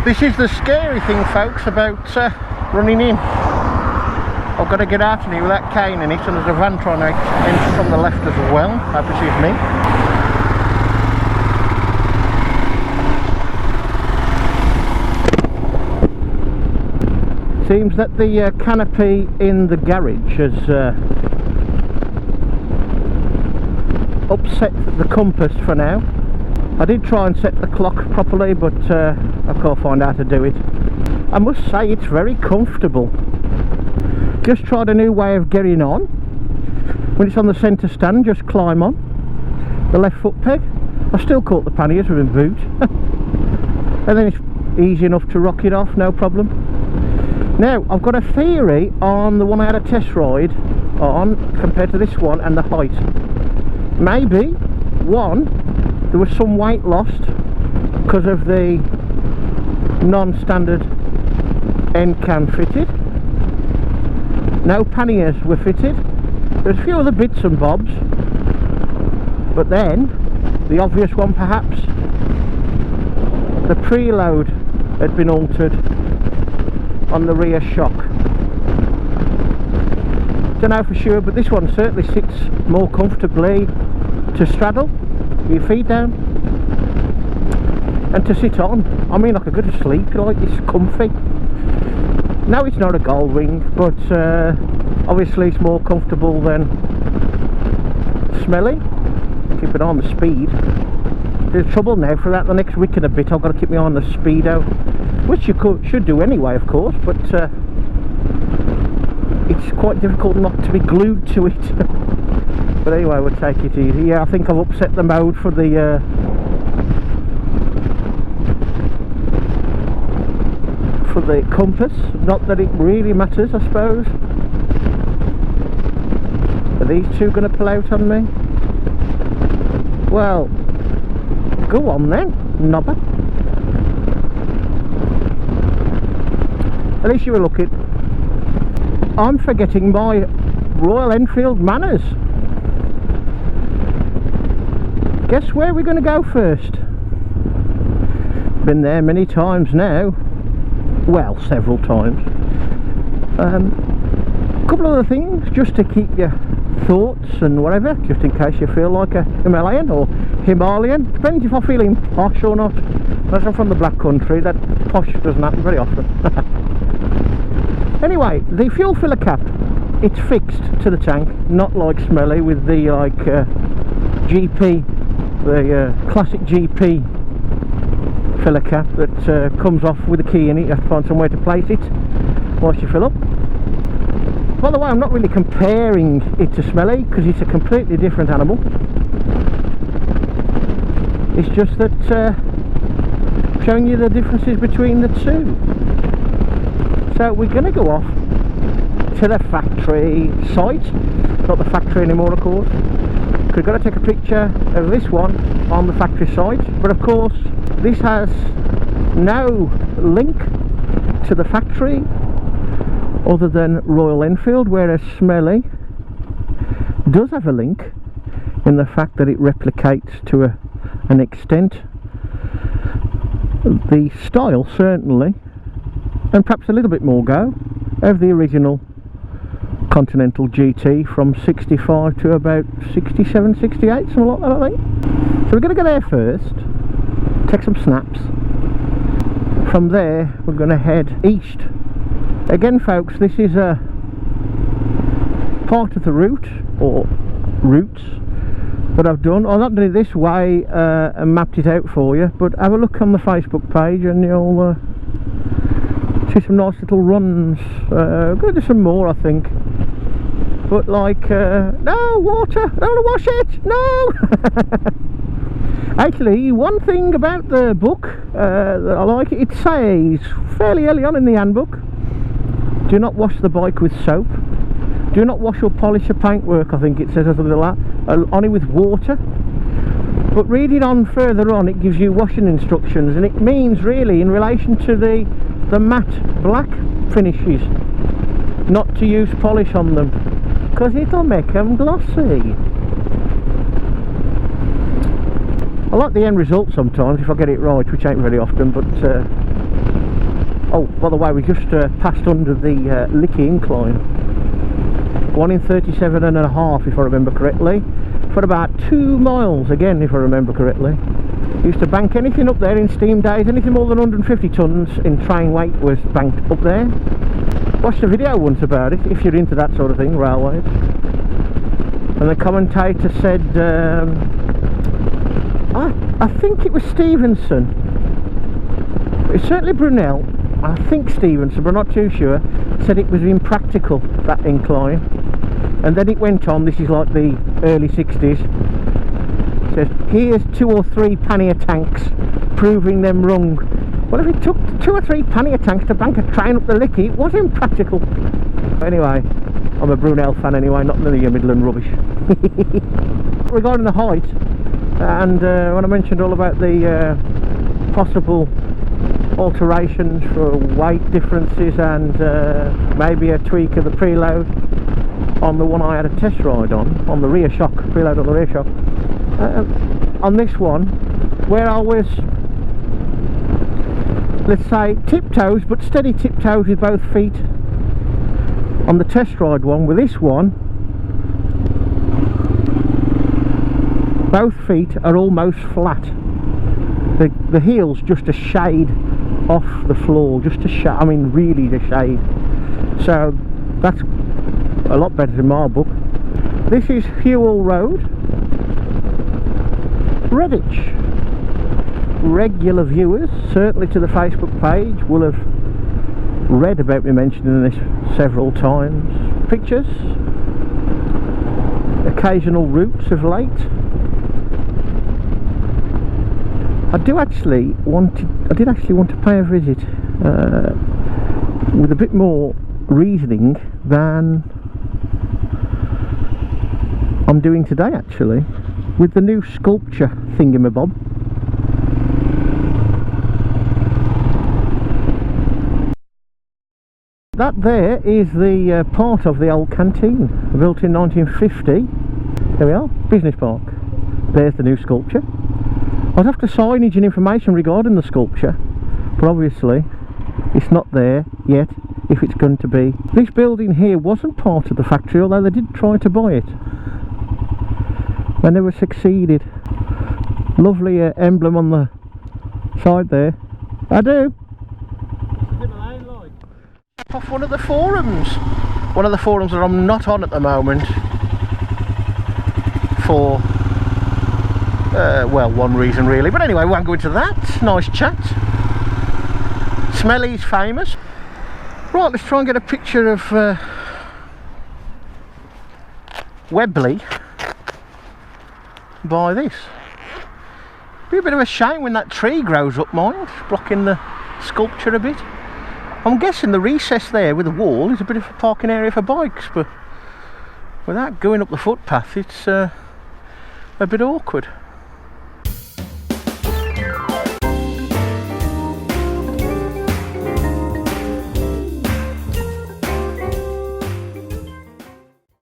This is the scary thing, folks, about running in. I've got to get out of here with that cane in it, and there's a van trying to enter from the left as well. Hope it is me. Seems that the canopy in the garage has upset the compass for now. I did try and set the clock properly, but I can't find out how to do it. I must say it's very comfortable. Just tried a new way of getting on. When it's on the centre stand, just climb on the left foot peg. I still caught the panniers with a boot. And then it's easy enough to rock it off, no problem. Now, I've got a theory on the one I had a test ride on compared to this one and the height. Maybe, one, there was some weight lost because of the non-standard end cam fitted. No panniers were fitted. There's a few other bits and bobs, but then the obvious one perhaps, the preload had been altered on the rear shock. Don't know for sure, but this one certainly sits more comfortably to straddle with your feet down and to sit on. I mean, I could go to sleep, like, it's comfy. No, it's not a gold ring, but obviously it's more comfortable than smelly. Keep it on the speed. There's trouble now for that the next week and a bit. I've got to keep me on the speedo, which you should do anyway, of course, but it's quite difficult not to be glued to it. But anyway, we'll take it easy. Yeah, I think I've upset the mode for the compass. Not that it really matters, I suppose. Are these two going to pull out on me? Well, go on then, knobber. At least you were looking. I'm forgetting my Royal Enfield manners. Guess where we're going to go first? Been there many times now. Well, several times. A couple of other things just to keep your thoughts and whatever, just in case you feel like a Himalayan or Himalayan. Depends if I'm feeling posh or not. As I'm from the Black Country, that posh doesn't happen very often. Anyway, the fuel filler cap, it's fixed to the tank, not like smelly with the like GP, the classic GP filler cap that comes off with a key in it. You have to find somewhere to place it whilst you fill up. By the way, I'm not really comparing it to smelly because it's a completely different animal. It's just that showing you the differences between the two. So we're going to go off to the factory site, not the factory anymore, of course. We've got to take a picture of this one on the factory site, but of course this has no link to the factory other than Royal Enfield, whereas Smelly does have a link in the fact that it replicates to an extent the style, certainly, and perhaps a little bit more go, of the original Continental GT from 65 to about 67, 68, something like that, I think. So we're going to go there first, take some snaps. From there we're going to head east. Again, folks, this is a part of the route, or routes, that I've done. I've not done it this way and mapped it out for you, but have a look on the Facebook page and you'll see some nice little runs. I'm going to do some more, I think. But like, no, water, I don't want to wash it, no! Actually, one thing about the book that I like, it says fairly early on in the handbook, do not wash the bike with soap, do not wash or polish your paintwork, I think it says, as a little only with water. But reading on further on, it gives you washing instructions, and it means really in relation to the matte black finishes, not to use polish on them, because it'll make them glossy. I like the end result sometimes if I get it right, which ain't very often, but Oh, by the way, we just passed under the Licky incline. 1 in 37.5 if I remember correctly, for about 2 miles again if I remember correctly. Used to bank anything up there in steam days. Anything more than 150 tonnes in train weight was banked up there. Watched a video once about it, if you're into that sort of thing, railways. And the commentator said, I think it was Stevenson, it's certainly Brunel, I think Stevenson, but I'm not too sure, said it was impractical, that incline. And then it went on, this is like the early 60s, says here's 2 or 3 pannier tanks proving them wrong. Well, if it took 2 or 3 pannier tanks to bank a train up the Licky, it was impractical. Anyway, I'm a Brunel fan anyway, not none of your Midland rubbish. Regarding the height, and when I mentioned all about the possible alterations for weight differences and maybe a tweak of the preload on the one I had a test ride on the rear shock, preload on the rear shock. On this one, where I was, let's say, tiptoes, but steady tiptoes with both feet on the test ride one, with this one, both feet are almost flat. The heel's just a shade off the floor, just a shade, I mean really the shade. So that's a lot better in my book. This is Hewell Road, Redditch. Regular viewers, certainly to the Facebook page, will have read about me mentioning this several times. Pictures, occasional routes of late. I did actually want to pay a visit with a bit more reasoning than I'm doing today, actually, with the new sculpture thingamabob. That there is the part of the old canteen, built in 1950. There we are, business park. There's the new sculpture. I was after signage and information regarding the sculpture, but obviously it's not there yet, if it's going to be. This building here wasn't part of the factory, although they did try to buy it. They never succeeded. Lovely emblem on the side there. I do. Himalayan like. Off one of the forums. One of the forums that I'm not on at the moment. For well, one reason really, but anyway, we won't go into that. Nice chat. Smelly's famous. Right, let's try and get a picture of Webley by this. Be a bit of a shame when that tree grows up, mind, blocking the sculpture a bit. I'm guessing the recess there with the wall is a bit of a parking area for bikes, but without going up the footpath, it's a bit awkward.